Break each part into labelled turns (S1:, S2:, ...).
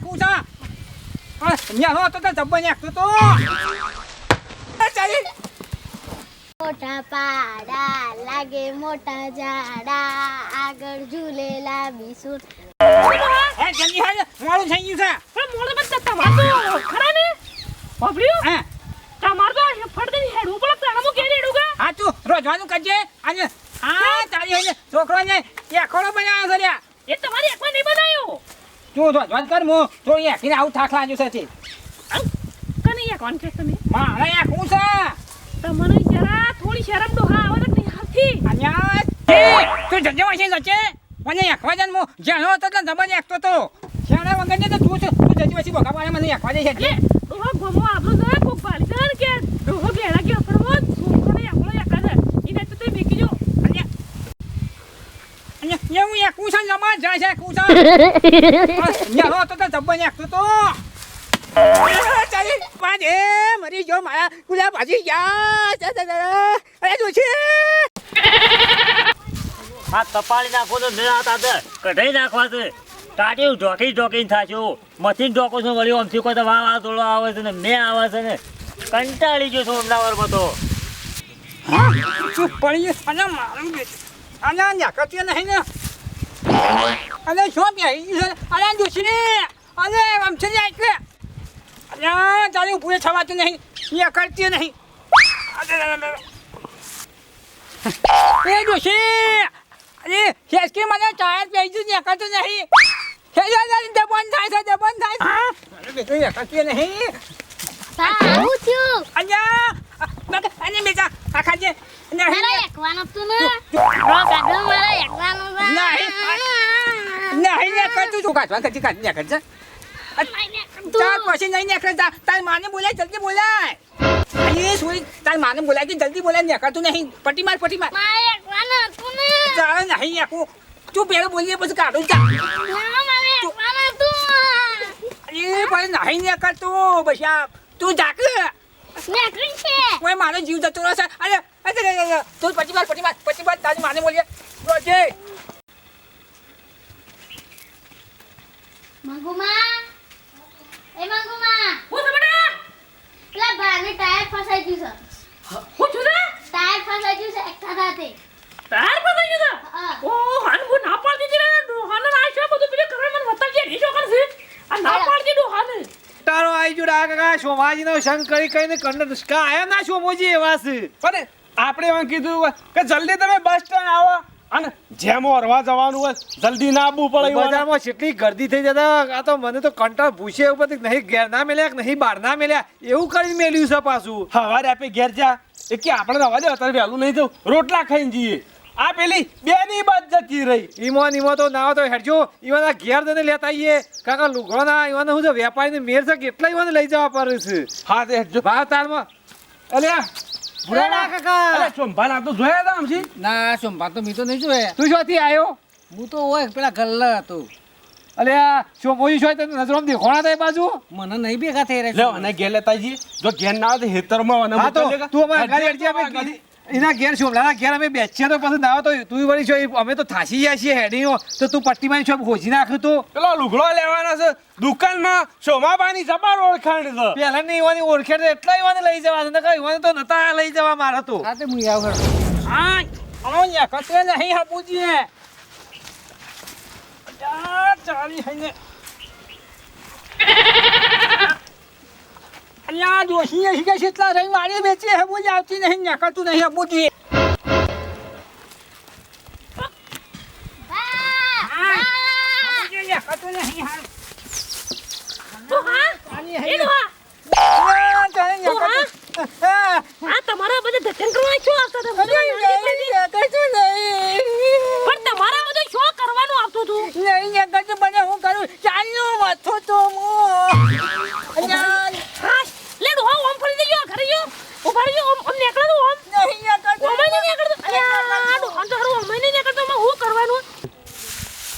S1: કુસા ન્યાનો તો જબ્બર નાખતો તો ચાલી
S2: મોટા પાડા લાગે મોટા ઝાડા આગળ ઝૂલેલા બિસુર
S1: હે જલ્દી હાલ મોડું થઈ ગયું છે
S3: પણ મોડે બસ તમારો ખરા ને બાબડ્યો
S1: હે
S3: તમાર તો ફડદની હેડ ઉપર તાણમો કે રેડુગા
S1: હા તું રોજવાનું કરજે અને હા તારી હે છોકરોને એકડો બનાવ્યો છે લ્યા
S3: એ તમારી એકમાં નહીં બનાયો
S1: તું રોજવાન કર મો તો એકીને આવું થાક લાગ્યું છે
S3: કને એક કોણ છે તમે
S1: મારે એક હું છે
S3: તમને જરા થોડી શરમ ડોહા આવે તો નહીં હાથી
S1: અન્યા તું જજે વાસી જજે મને એકવા જન મો જાણો તો જબર એકતો તો શાણા વગરને તો તું જજે વાસી બોકા પાડે મને એકવા દે છે
S3: ડોહા ગમો આપણો ના કોક પાડી દે કે ડોહો ગેડા કે આપણો છોકરો ને આપણો એક જ ઈને તો તે બેકી જો
S1: હું એક કુસા જમા જાય છે કુસા ન્યાનો તો જબ્બર એકતો તો ચાલી પાજે મરી જો મારા કુલા ભાજી ગયા અરે જોશી
S4: આ તપાળી નાખો તો નહીં આવતા છે કઢાઈ નાખવા છે ટાટીઓ ઢોકીને થાશો મશીન ઢોકો છો વળી આમથી કોઈ તો વાવા તોડો આવે છે ને મેં આવે છે ને કંટાળી ગયો છું અમદાવાદમાં તો
S1: ચૂપ પડી અને મારું અને ન્યાકતી નહીં ને અને શું પહેરી છે અરે જોશી અરે આમ છે એટલે અરે તારી પૂરે થવાતું નહીં એ કરતી નહીં એ જોશી અરે ખેસકી મને ટાયર પહેરી ને કરતું નહીં દબન થાય છે દબન થાય છે અરે બેટું એ કરતી નહીં
S2: આવું થયું
S1: અને બેટા આખા જે
S2: મારા એકવાનું તું ને રો કાઢો મારા એકવાનું
S1: નહીં ને કરતું છું કાઢવા કાઢ ને કરજે તાર પછી નહીં નીકળે તાર માને બોલાય જલ્દી બોલાય અરે સોરી તાર માને બોલાય કે જલ્દી બોલાય નીકળતું નહીં પટ્ટી માર
S2: મારા એકવાનું તું ને
S1: તારે નહીં આખું તું પેલો બોલીએ પછી કાઢું જા
S2: મારા એકવાનું તું
S1: અરે પણ નહીં નીકળતું બસ્યા તું જાક
S2: નેકરી છે
S1: કોઈ મારો જીવ જતો રહેશે અરે અરે તું પટ્ટી માર તારી માને બોલીએ રોજે
S2: મંગુમા એ મંગુમા
S3: હું તમારા
S2: પેલા બાને ટાયર ફસાઈ ગયું છે
S3: હું છું ને
S2: ટાયર ફસાઈ ગયું છે એકતા સાથે
S3: તાર પતા ગયો
S2: હા.
S3: ઓ હાન હું ના પાડતી હતી ને ડોહાનો ના છે બધું પેલે કરવા મને વતા જે રીસો કરશે આ ના પાડતી ડોહાને
S5: તારો આઈ જો ડા કાકા સોમાજીનો સંગ કરી કઈને કંડ કા આયા ના સોમોજી એવા છે પણ આપણે એમ કીધું કે જલ્દી તમે બસ સ્ટેન્ડ આવો અને જેમ ઓરવા જવાનું હોય જલ્દી ના આવવું પડે બજારમાં કેટલી ગર્દી થઈ જતા આ તો મને તો કંટાળ ભૂસે ઉપર નહીં ઘેર ના મેલ્યા કે નહીં બહાર ના મેલ્યા એવું કરીને મેલ્યું છે પાછું હવારે આપે ઘેર જા એ કે આપણે રવા દે અત્યારે વહેલું નહીં જવું રોટલા ખાઈને જઈએ આ પેલી બેની બાદ જતી રહી ઈમો તો ના તો હેડજો ઈવાના ઘેર જઈને લેતા આવીએ કાકા લુગડો ના ઈવાને હું વેપારીને મેર છે કેટલા ઈવાને લઈ જવા પડે છે હા તે હેડજો ભાવ તારમાં અલ્યા ભુરાના કાકા અરે સોમભાન આ તો જોયા હતા આમથી
S1: ના સોમવાર તો મી તો નહીં જોયે
S5: તું શોથી આવ્યો
S1: હું તો હોય પેલા ગલ્લા હતો
S5: અલ્યા સોમોજી શોય તને નજરોમાં દેખોણા થાય બાજુ
S1: મને નહીં ભેગા થઈ
S5: લે
S1: રહ્યા
S5: અને ઘેર લેતા જઈએ જો ઘેર ના આવે તો હેતરમાં અને હા તો તું અમારા ગાડી અડજી આપણે એના ઘેર સોમલાના ઘેર અમે બેસીએ તો પછી ના તો તું વળી છો અમે તો થાસી જાય છીએ હેડીઓ તો તું પટ્ટીમાં છો હોજી નાખ્યું તો પેલો લુગડો લેવાના છે દુકાનમાં સોમાબાની જબર ઓળખાણ છે પહેલા ની ઈવાની ઓળખાણ છે એટલા ઈવાને લઈ જવા ને કઈ ઈવાને તો નતા લઈ જવા મારા તો
S1: હા તે હું આવ કર હા અણ્યા કતે નહીં હાપુજી ચાલી હઈને અલ્યા જોશી હી કે કેટલા રહી મારી બેચી હે બોલી આવતી નહીં નીકળતું નહીં હાપુજી નીકળતું નહીં હા
S3: ડોહા
S1: ચાલી
S3: એ
S1: હઈ
S3: ડોહા
S1: હા
S3: આ તમારા બધા ધટન કરવા શું આવતા હતા પણ તમારા બધું શું કરવાનું આવતું હતું
S1: નહીં નીકળતું બને હું કરું ચાલ્યો વાથો તો અલ્યા
S3: હા લે ડોહા ઓમ ફરી દેજો ઘરે જો ઉભા રહેજો ઓમ નીકળો તો ઓમ
S1: નહીં નીકળતું
S3: ઓમ નહીં નીકળતો અલ્યા ડોહા તો હરું ઓમ નહીં નીકળતો માં હું કરવાનું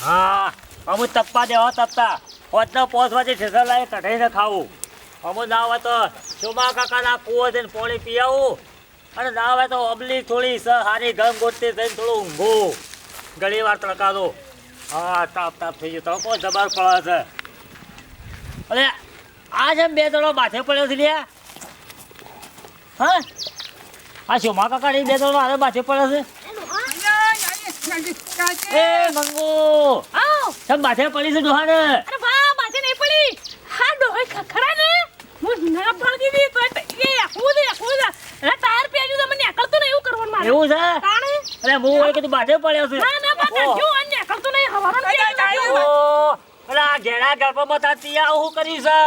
S4: હા અમુક તપ્પા દેવા તપતા પોતના પોસ વાજે ઠેસર લાવી કઢાઈને ખાવું અમુક ના હોય તો ચોમા કાકાના કૂવો જઈને પાણી પી આવું અને ના હોય તો અબલી થોડી હારી ગમ ગોટતી થઈને થોડું ઊંઘું ઘણી વાર તડકા દો હા તાપ થઈ ગયો તડકો જબર પડે છે અરે આ જેમ બે દડો માથે પડ્યો છે લ્યા હા આ શોમા કાકા બે દડો હારે માથે પડ્યો છે એ મંગુ
S3: આવ
S4: સબ માથે પડી છે ડોહાને
S3: અરે બા માથે નહીં પડી હા ડોહે ખખડા ને હું ના ભાગી દી તો એ આખું અરે ટાયર પેજ્યું તો મને અકળતું નહીં એવું કરવાનું મારે
S4: એવું છે
S3: તાણે
S4: અરે હું હોય કે તું માથે પડ્યો છે
S3: ના બા જો અન્ય અકળતું નહીં હવારો
S4: ઓ અલા ઘેડા ગર્ભમાં તાતી આવું કરી છે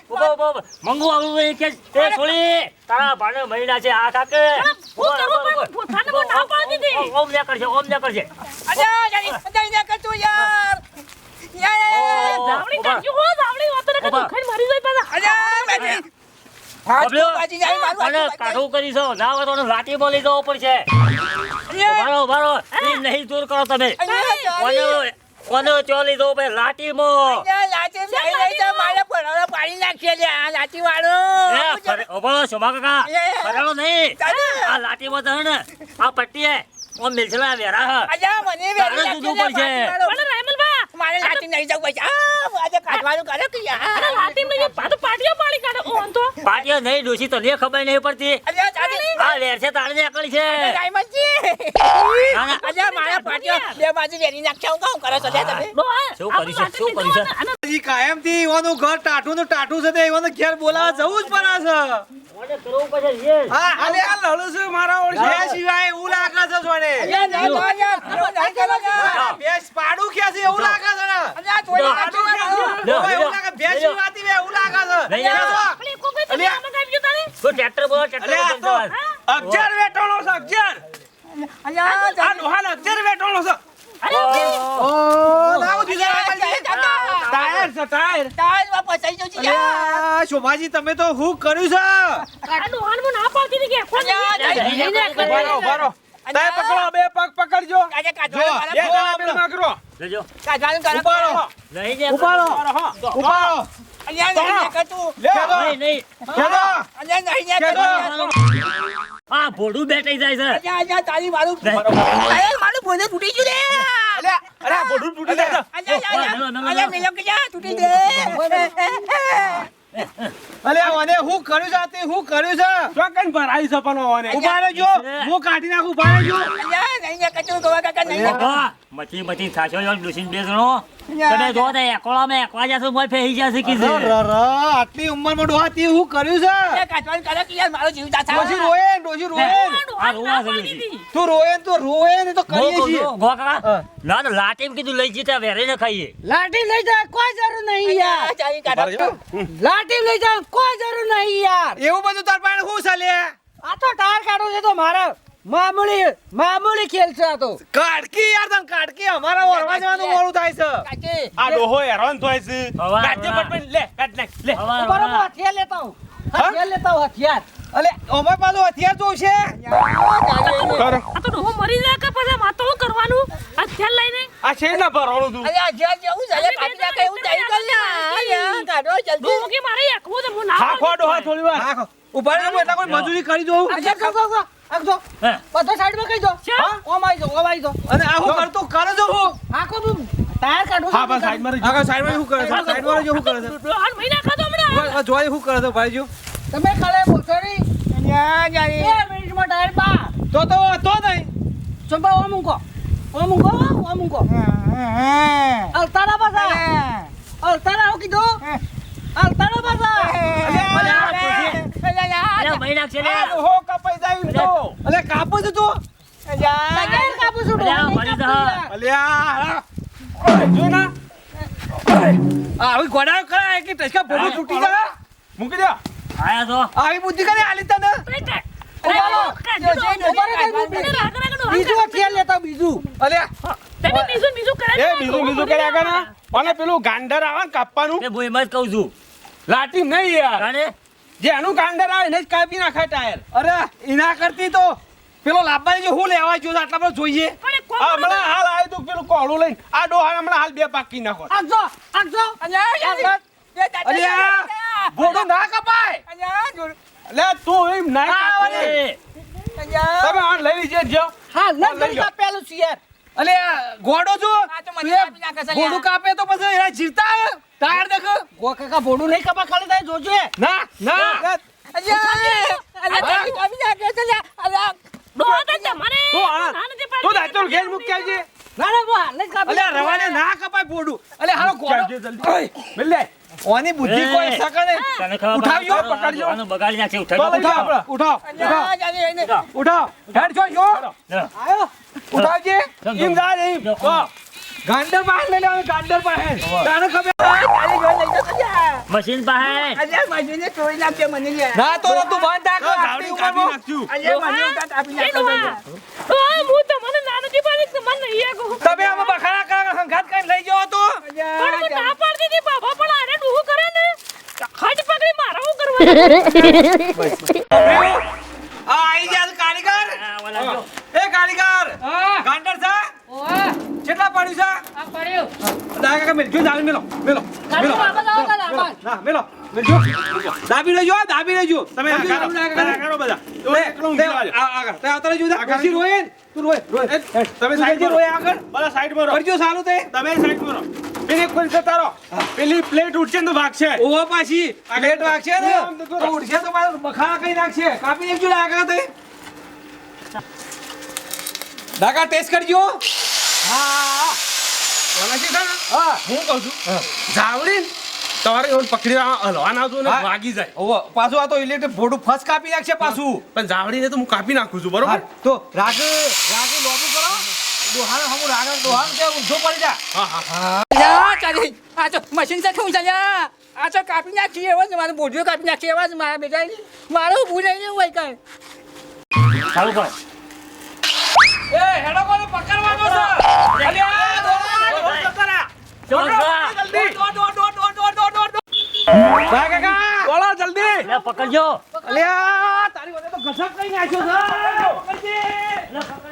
S4: ઉભો મંગુ આવું એ કે એ છોડી તારા ભાને મહિના છે આ કાકે
S3: હું કરું પણ ભૂથાને મને ના પાડી દીધી
S4: ઓમ ને કરજે
S3: જાવડી કાઢ્યું હો જાવડી વાતો ને
S4: ઉભા.
S3: ખાઈ મારી જાય પાછા
S4: અને કાઢું કરી છો ના હોય તો લાઠી બોલી જવું પડશે ઉભારો એ નહીં દૂર કરો તમે કોને ચોલી દો ભાઈ લાઠી મો ઉભારો શોભા કાકા ફરેલો નહીં આ લાઠી માં તો ને આ પટ્ટી હે ઓમ મિલસલા વેરા
S3: પણ રાયમલબા
S1: મારે લાઠી નહીં જવું પછી આજે કાઢવાનું કરે કે યાર
S3: અરે લાટી મે પાછો પાટિયો પાડી કાઢો ઓન તો
S4: પાટીઓ નહીં ડોસી તો ને ખબર નહીં પડતી
S1: અલ્યા ચાલી
S4: આ વેર છે તાળે ને અકળ છે
S1: ડાયમંડજી
S4: ના, ના.
S1: અલ્યા મારા પાટિયો બે બાજુ વેરી નાખ્યા હું કામ કરો છો લે તમે
S4: શું કર્યું છે?
S5: હજી કાયમથી એવાનું ઘર ટાટું છે તે એવાનું ઘેર બોલાવા જવું જ પડે છે
S4: કોને કરવું પડશે યે
S5: હા અલે આ લડું છું મારા ઓળખે સિવાય એવું લાગે છે જોને
S1: અલ્યા ના ના નહીં કરો યાર
S5: ભેંસ પાડું કે છે એવું લાગે છે ને
S1: અલ્યા થોડી
S5: પાડું કે છે ઓય એવું લાગે ભેંસ વાતી વે એવું લાગે છે
S4: લઈ જાઓ.
S3: આપણે કોઈ તો
S5: અલ્યા.
S3: નામ આવી ગયું તારે
S4: તો ટ્રેક્ટર બોલો ટ્રેક્ટર
S5: અલે આ તો
S4: બોલો.
S5: 11 વેટોળો છે 11
S1: અલ્યા
S5: આ ડોહાને 11 વેટોળો છે
S3: અરે
S5: ઓ લાવ દીધા ટાયર છે ટાયર
S1: તારમાં પસાઈ જઉં છું યાર
S5: અલ્યા શોભાજી તમે તો હું કર્યું છે
S3: આ ડોહાન મને ના પાડતી હતી કે કોણ
S5: ઉભારો ટાયર પકડો બે પગ પકડજો
S1: આજે
S5: જો
S1: કાઢવાનું
S5: બે જણા બે માગરો
S4: લેજો
S1: કાઢવાનું કરો
S5: ઉભારો
S4: લઈ જા
S5: ઉભારો
S1: અલ્યા નહીં કરતું
S5: લે
S4: નહીં નહીં
S5: ખેડો
S1: અલ્યા નહીં કરતું
S4: આ ભોડું બેઠી જાય છે
S1: અલ્યા અલ્યા તારી મારું
S4: નહીં.
S1: અરે મારું ભોજન તૂટી ગયું રે
S5: અલ્યા અરે આ બોડું તૂટી જાય
S1: અલ્યા મેલો કે જા તૂટી દે
S5: અલ્યા મને હું કર્યું છે આ તે હું કર્યું છે ચોકન ભરાઈ છે પણ ઓને ઉભા રહેજો હું કાઢી નાખું ઉભા રહેજો
S1: અલ્યા નહીં કરતું ગોવા કાકા નહીં
S4: ઓહો, મથી થાશો યો ડુસીન બે જણો તમે જો તે એકોળામાં એકવા જાસો મોય ફેહી જાશે કીધું
S5: આટલી ઉંમરમાં ડોહાતી હું કર્યું છે
S1: કાઢવાનું કરો કે યાર મારો જીવ જાતા
S5: ડોશી રોએ
S4: આ રોવા છે
S5: તું રોએ ને તો કરીએ છીએ
S4: ગો કાકા ના ના લાટીમ કીધું લઈ જીતા વેરે ન ખાઈએ
S6: લાઠી લઈ જા કોઈ જરૂર નહીં યાર
S1: ચાલી કાઢો
S6: લાઠી લઈ જા કોઈ જરૂર નહીં યાર
S5: એવું બધું તાર પાસે હું ચાલે
S6: આ તો ટાયર કાઢવું છે તો મારા મામૂલી ખેલ છે આ તો
S5: કાટકી યાર તને કાટકી અમારા ઓરવા જવાનું મોડું થાય છે
S1: કાકી
S5: આ ડોહો હેરાન થાય છે
S4: હવા,
S5: કાટકે
S4: હવા.
S5: પટપટ લે કાટ નાખ લે
S4: હવાર,
S6: બરોબર
S4: હવાર.
S6: હથિયાર લેતા હું હથિયાર લેતા હું હથિયાર
S5: અલે અમાર પાછું હથિયાર જોશે કરો
S3: આ તો ડોહો મરી જાય કે પછી માતો શું કરવાનું આ ખેલ લઈને
S5: આ છે ના ભરવાનું તું
S1: અલ્યા જ્યાં જેવું છે કાઢી નાખે એવું થઈ ગયું યાર કાઢો જલ્દી
S3: ડોહો કે મારે એકવું છે હું ના
S5: હાખો ડોહા થોડી વાર હાખો ઉભા રહો એટલે કોઈ મજૂરી કરી દઉં
S6: આજે કહો આગજો
S4: હે.
S6: બધો સાઈડમાં કહી દો
S3: હા?
S6: ઓમ આવી દો
S5: અને આ હું કરતો કરે જો હું
S6: આખો હું ટાયર કાઢું
S5: હા બસ સાઈડમાં રહી આગળ સાઈડમાં શું કરે છે સાઈડમાં રહેજો શું કરે છે
S3: ડોહાન મહિના ખાધો હમણાં
S5: જોઈ શું કરે છે ભાઈજો
S6: તમે કાલે બોસરી
S1: અલ્યા જારી
S6: 2 મિનિટમાં ટાયર બા
S5: તો નહીં
S6: ચંપા ઓમ મૂકો અલતાના પાસા અલતાના હું કીધું અલતાના પાસા
S4: અરે મહિના છે લે
S5: આ હો કપાઈ જાય તો અલે કાપો છે તું
S6: ટાયર કાપું છું
S4: અલ્યા, મરી જા.
S5: અલ્યા જો ના આવી ગોડાયો કરાય કે ટચકા બોડી તૂટી જાય મૂકી દે
S4: આયા તો
S5: આવી બુદ્ધિ કરે આલી તને
S6: બીજું હથિયાર લેતા બીજું
S5: અલ્યા
S3: બીજું કરે
S5: એ બીજું કર્યા કરે અને પેલું ગાંડર આવે ને કાપવાનું
S4: તે હું એમ જ કહું છું
S5: લાટી નહીં યાર
S4: કાને
S5: જે આનું ગાંડર આવે એને જ કાપી નાખાય ટાયર અરે એના કરતી તો પેલો લાંબાની જે હું લેવા જો આટલા બધું જોઈએ
S3: પણ એ કોણ
S5: આ હમણાં હાલ આવ્યું તું પેલું કોળું લઈને આ ડોહાને હમણાં હાલ બે પાકી નાખો
S6: આગજો
S5: અલ્યા ભોડું ના કપાય લે તું એમ ના કાપે.
S4: એ,
S5: તમે આ લઈ લીજે જો
S6: હા લઈ કાપેલું છે યાર
S5: અલે આ ગોડો છો
S1: આ તો મને કાપી નાખે છે
S5: ગોડું કાપે તો પછી એના જીવતા આવે. ટાયર દેખો.
S6: ગો કાકા ભોડું નહીં કપા ખાલી થાય જોજો
S5: ના ના
S1: કાપી નાખે છે અલ્યા
S3: ડોહા તો તમારે
S5: તો આ
S3: ના નથી
S5: તો દાંતણ ઘેર મૂકી આવજે.
S6: ના ના બો હાલ જ કાપી
S5: અલે રવાને ના કપાય બોડું. અલે હાલો ગોડો ઓય મિલ લે. ઓની બુદ્ધિ કોઈ શકે નહીં.
S4: તને ખબર
S5: ઉઠાવજો,
S4: પડે?
S5: પકડજો.
S4: આનું બગાડી નાખે
S5: તો
S4: ઉઠાડજો.
S5: લઈ જાઓ આપણે. ઉઠાવ ઉઠાવ હેડ છો જો
S6: આયો
S5: ઉઠાવજે.
S4: સમજો.
S5: એમ જા એમ
S4: જો.
S5: તો ગાંડર પાસે લઈ લેવાનું ગાંડર પાસે તાને ખબર
S4: મશીન પાસે
S1: અલ્યા માજીને ચોરી નાખજે મને લે
S5: ના તો તું બંધ રાખો આપણી ઉંમરમાં.
S1: અલ્યા મને કાપી
S3: એ ડોહા ડોહા હું તમને ના નથી પાડી કે મને નહીં આગો
S5: તમે આમાં બખાડા કાકા સંઘાત કરીને લઈ જાઓ તો
S3: પણ હું ના પાડતી હતી બાબા પણ આને ડોહું કરે ને ખડ પકડી મારા હું કરવા
S5: આ આઈ જા કારીગર.
S4: આ ઓલા જો.
S5: એ કારીગર
S6: હા
S5: ગાંડર છે
S6: ઓય
S5: કેટલા પડ્યું છે
S6: આ પડ્યો
S5: દાગા કે મેલ જો દાલ મેલો મેલો
S6: કાઢો બાબા જાઓ કાકા
S5: ના મેલો મેલજો દાબી લેજો દાબી લેજો તમે કરો બધા તો એકલો ઊંઘી આ આગળ તે આવતા રહેજો આગળ રોય તું રોય તમે સાઈડ માં રોય આગળ બધા સાઈડ માં રહો કરજો સાલું તે તમે સાઈડ માં રહો પેલી એક કોઈ જતા રહો પેલી પ્લેટ ઉઠશે તો ભાગશે ઓહો પાછી પ્લેટ ભાગશે ને તો ઉઠશે તો મારે બખા કઈ નાખશે કાપી દેજો આગળ તે દાગા ટેસ્ટ કરજો હા ઓલાજી છે ને હા હું કહું છું જાવડીન તમારે એવું પકડી હલવા ના ને વાગી જાય ઓહો પાછું આ તો ઇલેક્ટ્રિક બોર્ડ ફસ કાપી નાખશે પાછું પણ જાવડીને તો હું કાપી નાખું છું બરોબર તો રાગ લોબી કરો દોહાણ હમું રાગ દોહાણ કે ઊંધો પડી જા હા હા
S1: અલ્યા ચાલી આ તો મશીન સાથે હું ચાલ્યા આ તો કાપી નાખી એવા જ મારું બોજો કાપી નાખી એવા જ મારા બેટા મારું ઊભું નહીં હોય કાંઈ
S4: ચાલુ કરો.
S5: એ હેડો કોને પકડવાનો છે અલ્યા દોડ કરા
S4: ચોસા.
S5: કાકા બોલો જલ્દી
S4: લે પકડજો.
S5: અલ્યા તારી વડે તો ઘસક કઈ નાખ્યો છે પકડજે
S4: લે પકડ.